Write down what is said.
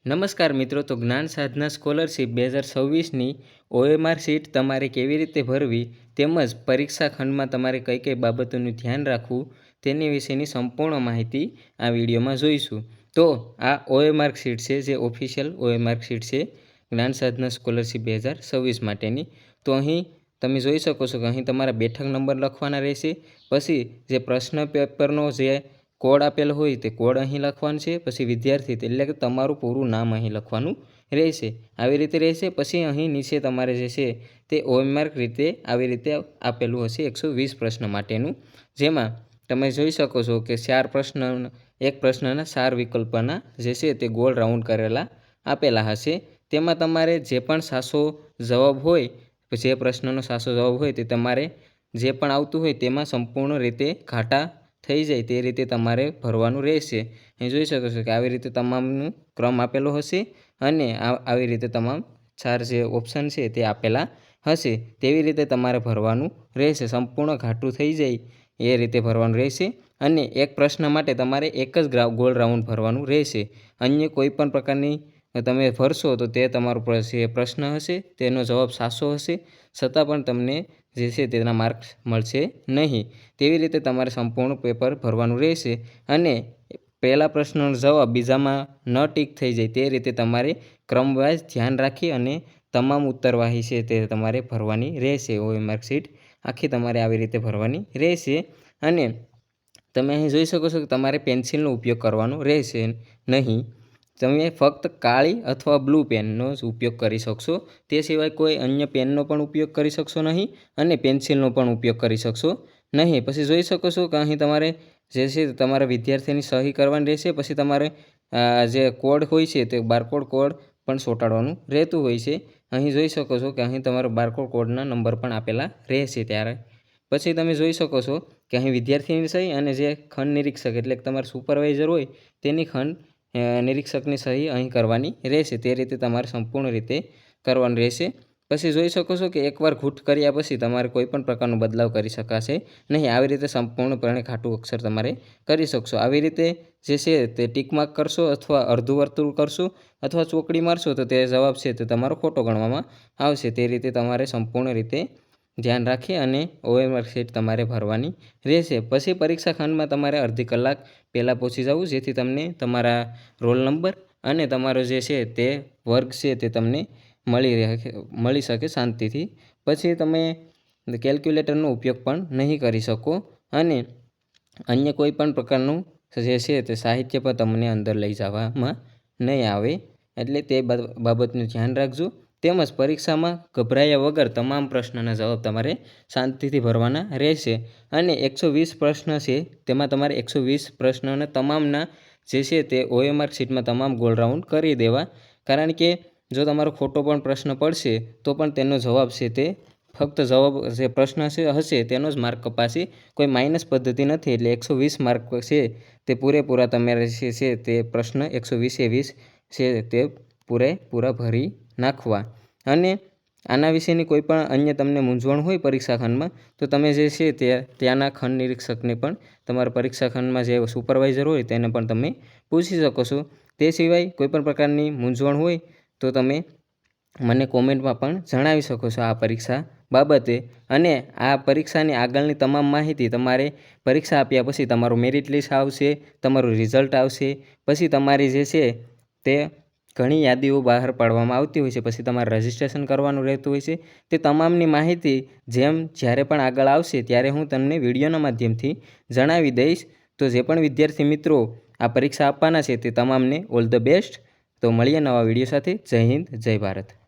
નમસ્કાર મિત્રો, તો જ્ઞાન સાધના સ્કોલરશિપ 2026ની OMR સીટ તમારે કેવી રીતે ભરવી તેમજ પરીક્ષા ખંડમાં તમારે કઈ કઈ બાબતોનું ધ્યાન રાખવું તેની વિશેની સંપૂર્ણ માહિતી આ વિડીયોમાં જોઈશું। તો આ OMR સીટ છે જે ઓફિશિયલ OMR સીટ છે જ્ઞાન સાધના સ્કોલરશિપ 2026 માટેની। તો અહીં તમે જોઈ શકો છો કે અહીં તમારા બેઠક નંબર લખવાના રહેશે, પછી જે પ્રશ્ન પેપરનો જે કોડ આપેલો હોય તે કોડ અહીં લખવાનું છે, પછી વિદ્યાર્થી એટલે કે તમારું પૂરું નામ અહીં લખવાનું રહેશે, આવી રીતે રહેશે। પછી અહીં નીચે તમારે જે છે તે OMR રીતે આવી રીતે આપેલું હશે 120 પ્રશ્ન માટેનું, જેમાં તમે જોઈ શકો છો કે 4 પ્રશ્ન, એક પ્રશ્નના 4 વિકલ્પના જે છે તે ગોળ રાઉન્ડ કરેલા આપેલા હશે। તેમાં તમારે જે પણ સાચો જવાબ હોય, જે પ્રશ્નનો સાચો જવાબ હોય તે તમારે જે પણ આવતું હોય તેમાં સંપૂર્ણ રીતે ઘાટા થઈ જાય તે રીતે તમારે ભરવાનું રહેશે। અહીં જોઈ શકો છો કે આવી રીતે તમામનું ક્રમ આપેલો હશે અને આવી રીતે તમામ 4 જે ઓપ્શન છે તે આપેલા હશે, તેવી રીતે તમારે ભરવાનું રહેશે। સંપૂર્ણ ઘાટું થઈ જાય એ રીતે ભરવાનું રહેશે અને એક પ્રશ્ન માટે તમારે એક જ ગોળ રાઉન્ડ ભરવાનું રહેશે। અન્ય કોઈ પણ પ્રકારની તમે ભરશો તો તે તમારો જે પ્રશ્ન હશે તેનો જવાબ સાચો હશે છતાં પણ તમને જે છે તેના માર્ક્સ મળશે નહીં। તેવી રીતે તમારે સંપૂર્ણ પેપર ભરવાનું રહેશે અને પહેલા પ્રશ્નનો જવાબ બીજામાં ન ટીક થઈ જાય તે રીતે તમારે ક્રમવાઇઝ ધ્યાન રાખી અને તમામ ઉત્તરવાહી છે તે તમારે ભરવાની રહેશે। OMR સીટ આખી તમારે આવી રીતે ભરવાની રહેશે અને તમે અહીં જોઈ શકો છો કે તમારે પેન્સિલનો ઉપયોગ કરવાનો રહેશે નહીં, તમે ફક્ત કાળી અથવા બ્લુ પેનનો જ ઉપયોગ કરી શકશો, તે સિવાય કોઈ અન્ય પેનનો પણ ઉપયોગ કરી શકશો નહીં અને પેન્સિલનો પણ ઉપયોગ કરી શકશો નહીં। પછી જોઈ શકો છો કે અહીં તમારે જે છે તમારા વિદ્યાર્થીની સહી કરવાની રહેશે, પછી તમારે જે કોડ હોય છે તે બારકોડ કોડ પણ ચોંટાડવાનું રહેતું હોય છે। અહીં જોઈ શકો છો કે અહીં તમારો બારકોડ કોડના નંબર પણ આપેલા રહેશે। ત્યારે પછી તમે જોઈ શકો છો કે અહીં વિદ્યાર્થીની સહી અને જે ખંડ નિરીક્ષક એટલે કે તમારા સુપરવાઇઝર હોય તેની ખંડ નિરીક્ષકની સહી અહીં કરવાની રહેશે, તે રીતે તમારે સંપૂર્ણ રીતે કરવાનું રહેશે। પછી જોઈ શકો છો કે એકવાર ઘૂંટ કર્યા પછી તમારે કોઈ પણ પ્રકારનો બદલાવ કરી શકાશે નહીં, આવી રીતે સંપૂર્ણપણે ખાટું અક્ષર તમારે કરી શકશો। આવી રીતે જે છે તે ટીક માર્ક કરશો અથવા અર્ધું વર્તુળ કરશો અથવા ચોકડી મારશો તો તે જવાબ છે તે તમારો ખોટો ગણવામાં આવશે। તે રીતે તમારે સંપૂર્ણ રીતે ધ્યાન રાખી અને OMR સીટ તમારે ભરવાની રહેશે। પછી પરીક્ષા ખંડમાં તમારે અડધી કલાક પહેલાં પહોંચી જવું, જેથી તમને તમારા રોલ નંબર અને તમારો જે છે તે વર્ગ છે તે તમને મળી શકે શાંતિથી। પછી તમે કેલ્ક્યુલેટરનો ઉપયોગ પણ નહીં કરી શકો અને અન્ય કોઈ પણ પ્રકારનું જે છે તે સાહિત્ય પણ તમને અંદર લઈ જવામાં નહીં આવે, એટલે તે બાબતનું ધ્યાન રાખજો। તેમજ પરીક્ષામાં ગભરાયા વગર તમામ પ્રશ્નના જવાબ તમારે શાંતિથી ભરવાના રહેશે અને 120 પ્રશ્ન છે તેમાં તમારે 120 પ્રશ્નોના તમામના જે છે તે OMR સીટમાં તમામ ગોળ રાઉન્ડ કરી દેવા, કારણ કે જો તમારો ખોટો પણ પ્રશ્ન પડશે તો પણ તેનો જવાબ છે તે ફક્ત જવાબ જે પ્રશ્ન હશે તેનો જ માર્ક કપાશે, કોઈ માઇનસ પદ્ધતિ નથી। એટલે 120 માર્ક છે તે પૂરેપૂરા તમારે જે છે તે પ્રશ્ન 120 છે તે પૂરેપૂરા ભરી નાખવા। અને આના વિશેની કોઈ પણ અન્ય તમને મૂંઝવણ હોય પરીક્ષા ખંડમાં તો તમે જે છે તે ત્યાંના ખંડ નિરીક્ષકને પણ, તમારા પરીક્ષા ખંડમાં જે સુપરવાઇઝર હોય તેને પણ તમે પૂછી શકો છો। તે સિવાય કોઈ પણ પ્રકારની મૂંઝવણ હોય તો તમે મને કોમેન્ટમાં પણ જણાવી શકો છો આ પરીક્ષા બાબતે। અને આ પરીક્ષાની આગળની તમામ માહિતી તમારે પરીક્ષા આપ્યા પછી તમારું મેરિટ લિસ્ટ આવશે, તમારું રિઝલ્ટ આવશે, પછી તમારી જે છે તે ઘણી યાદીઓ બહાર પાડવામાં આવતી હોય છે, પછી તમારે રજિસ્ટ્રેશન કરવાનું રહેતું હોય છે। તે તમામની માહિતી જેમ જ્યારે પણ આગળ આવશે ત્યારે હું તમને વિડીયોના માધ્યમથી જણાવી દઈશ। તો જે પણ વિદ્યાર્થી મિત્રો આ પરીક્ષા આપવાના છે તે તમામને ઓલ ધ બેસ્ટ। તો મળીએ નવા વિડીયો સાથે। જય હિન્દ, જય ભારત।